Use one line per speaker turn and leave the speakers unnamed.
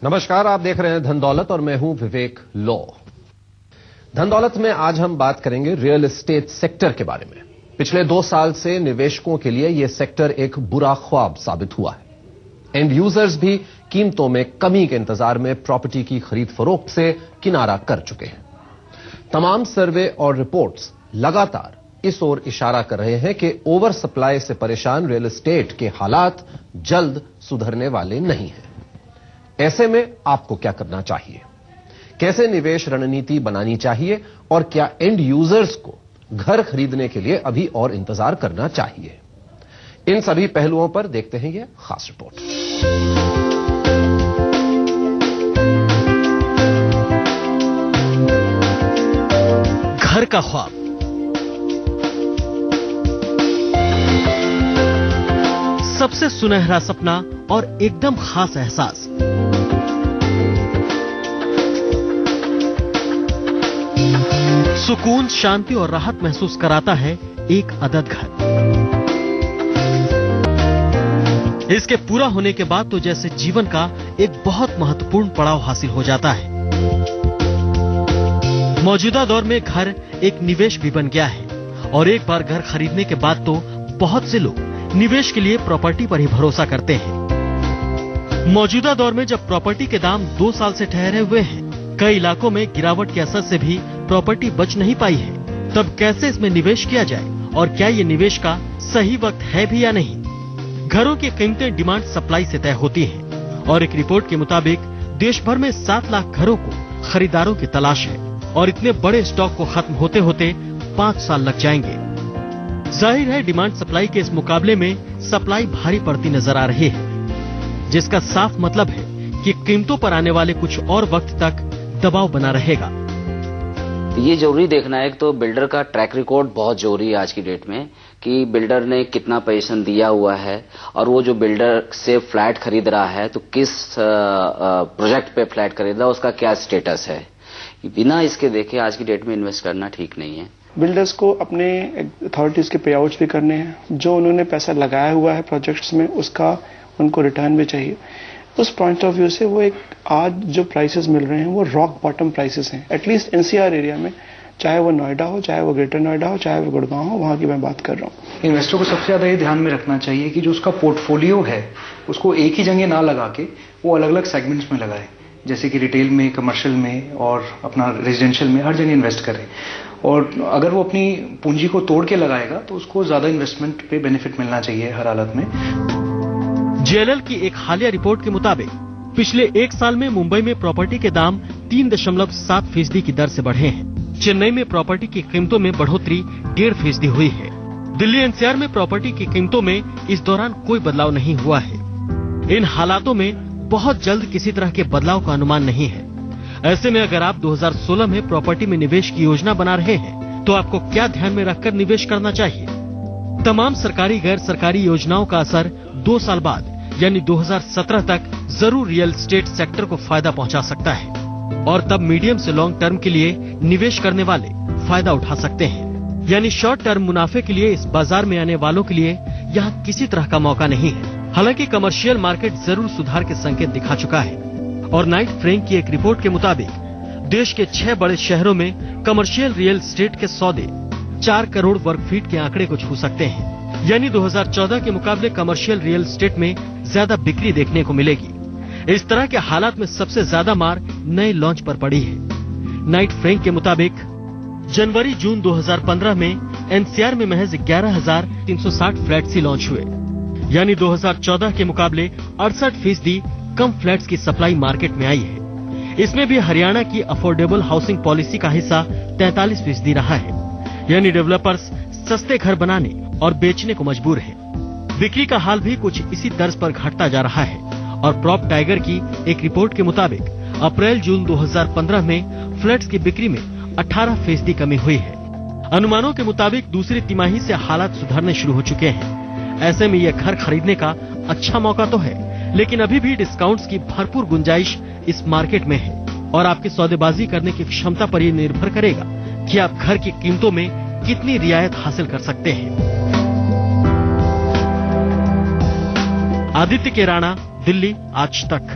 नमस्कार, आप देख रहे हैं धन दौलत और मैं हूं विवेक लॉ। धन दौलत में आज हम बात करेंगे रियल एस्टेट सेक्टर के बारे में। पिछले 2 साल से निवेशकों के लिए यह सेक्टर एक बुरा ख्वाब साबित हुआ है। एंड यूजर्स भी कीमतों में कमी के इंतजार में प्रॉपर्टी की खरीद फरोख्त से किनारा कर चुके हैं। तमाम सर्वे और रिपोर्ट्स लगातार इस ओर इशारा कर रहे हैं कि ओवर सप्लाई से परेशान रियल एस्टेट के हालात जल्द सुधरने वाले नहीं हैं। ऐसे में आपको क्या करना चाहिए, कैसे निवेश रणनीति बनानी चाहिए और क्या एंड यूजर्स को घर खरीदने के लिए अभी और इंतजार करना चाहिए, इन सभी पहलुओं पर देखते हैं यह खास रिपोर्ट।
घर का ख्वाब, सबसे सुनहरा सपना और एकदम खास एहसास। सुकून, शांति और राहत महसूस कराता है एक अदद घर। इसके पूरा होने के बाद तो जैसे जीवन का एक बहुत महत्वपूर्ण पड़ाव हासिल हो जाता है। मौजूदा दौर में घर एक निवेश भी बन गया है और एक बार घर खरीदने के बाद तो बहुत से लोग निवेश के लिए प्रॉपर्टी पर ही भरोसा करते हैं। मौजूदा दौर में जब प्रॉपर्टी के दाम 2 साल से ठहरे हुए हैं, कई इलाकों में गिरावट के असर से भी प्रॉपर्टी बच नहीं पाई है, तब कैसे इसमें निवेश किया जाए और क्या ये निवेश का सही वक्त है भी या नहीं। घरों की कीमतें डिमांड सप्लाई से तय होती हैं और एक रिपोर्ट के मुताबिक देश भर में 7 लाख घरों को खरीदारों की तलाश है और इतने बड़े स्टॉक को खत्म होते होते 5 साल लग जाएंगे। जाहिर है डिमांड सप्लाई के इस मुकाबले में सप्लाई भारी पड़ती नजर आ रही है, जिसका साफ मतलब है कि कीमतों पर आने वाले कुछ और वक्त तक दबाव बना रहेगा।
ये जरूरी देखना है तो बिल्डर का ट्रैक रिकॉर्ड बहुत जरूरी है आज की डेट में, कि बिल्डर ने कितना पोजीशन दिया हुआ है और वो जो बिल्डर से फ्लैट खरीद रहा है तो किस प्रोजेक्ट पे फ्लैट खरीद रहा है, उसका क्या स्टेटस है। बिना इसके देखे आज की डेट में इन्वेस्ट करना ठीक नहीं है।
बिल्डर्स को अपने अथॉरिटीज के पे आउट्स भी करने हैं, जो उन्होंने पैसा लगाया हुआ है प्रोजेक्ट्स में उसका उनको रिटर्न भी चाहिए। उस पॉइंट ऑफ व्यू से वो एक आज जो प्राइसेस मिल रहे हैं वो रॉक बॉटम प्राइसेस हैं, एटलीस्ट एनसीआर एरिया में, चाहे वो नोएडा हो, चाहे वो ग्रेटर नोएडा हो, चाहे वो गुड़गांव हो, वहां की मैं बात कर रहा हूँ।
इन्वेस्टर को सबसे ज्यादा ये ध्यान में रखना चाहिए कि जो उसका पोर्टफोलियो है उसको एक ही जगह ना लगा के वो अलग अलग सेगमेंट्स में लगाए, जैसे कि रिटेल में, कमर्शियल में और अपना रेजिडेंशियल में, हर जगह इन्वेस्ट करें। और अगर वो अपनी पूंजी को तोड़ के लगाएगा तो उसको ज्यादा इन्वेस्टमेंट पे बेनिफिट मिलना चाहिए हर हालत में।
जेएलएल की एक हालिया रिपोर्ट के मुताबिक पिछले 1 साल में मुंबई में प्रॉपर्टी के दाम 3.7% की दर से बढ़े हैं। चेन्नई में प्रॉपर्टी की कीमतों में बढ़ोतरी 1.5% हुई है। दिल्ली एनसीआर में प्रॉपर्टी की कीमतों में इस दौरान कोई बदलाव नहीं हुआ है। इन हालातों में बहुत जल्द किसी तरह के बदलाव का अनुमान नहीं है। ऐसे में अगर आप 2016 में प्रॉपर्टी में निवेश की योजना बना रहे हैं तो आपको क्या ध्यान में रखकर निवेश करना चाहिए। तमाम सरकारी गैर सरकारी योजनाओं का असर 2 साल बाद यानी 2017 तक जरूर रियल एस्टेट सेक्टर को फायदा पहुंचा सकता है और तब मीडियम से लॉन्ग टर्म के लिए निवेश करने वाले फायदा उठा सकते हैं। यानी शॉर्ट टर्म मुनाफे के लिए इस बाजार में आने वालों के लिए यहाँ किसी तरह का मौका नहीं है। हालांकि कमर्शियल मार्केट जरूर सुधार के संकेत दिखा चुका है और नाइट फ्रैंक की एक रिपोर्ट के मुताबिक देश के 6 बड़े शहरों में कमर्शियल रियल एस्टेट के सौदे 4 करोड़ वर्ग फीट के आंकड़े को छू सकते हैं। यानी 2014 के मुकाबले कमर्शियल रियल एस्टेट में ज्यादा बिक्री देखने को मिलेगी। इस तरह के हालात में सबसे ज्यादा मार नए लॉन्च पर पड़ी है। नाइट फ्रैंक के मुताबिक जनवरी-जून 2015 में एनसीआर में महज 11,360 फ्लैट्स ही लॉन्च हुए, यानी 2014 के मुकाबले 68% कम फ्लैट्स की सप्लाई मार्केट में आई है। इसमें भी हरियाणा की अफोर्डेबल हाउसिंग पॉलिसी का हिस्सा 43% रहा है, यानी डेवलपर्स सस्ते घर बनाने और बेचने को मजबूर हैं। बिक्री का हाल भी कुछ इसी तर्ज पर घटता जा रहा है और प्रॉप टाइगर की एक रिपोर्ट के मुताबिक अप्रैल-जून 2015 में फ्लैट्स की बिक्री में 18% कमी हुई है। अनुमानों के मुताबिक दूसरी तिमाही से हालात सुधरने शुरू हो चुके हैं। ऐसे में यह घर खरीदने का अच्छा मौका तो है, लेकिन अभी भी डिस्काउंट्स की भरपूर गुंजाइश इस मार्केट में है और आपकी सौदेबाजी करने की क्षमता पर यह निर्भर करेगा कि आप घर की कीमतों में कितनी रियायत हासिल कर सकते हैं। आदित्य के राणा, दिल्ली, आज तक।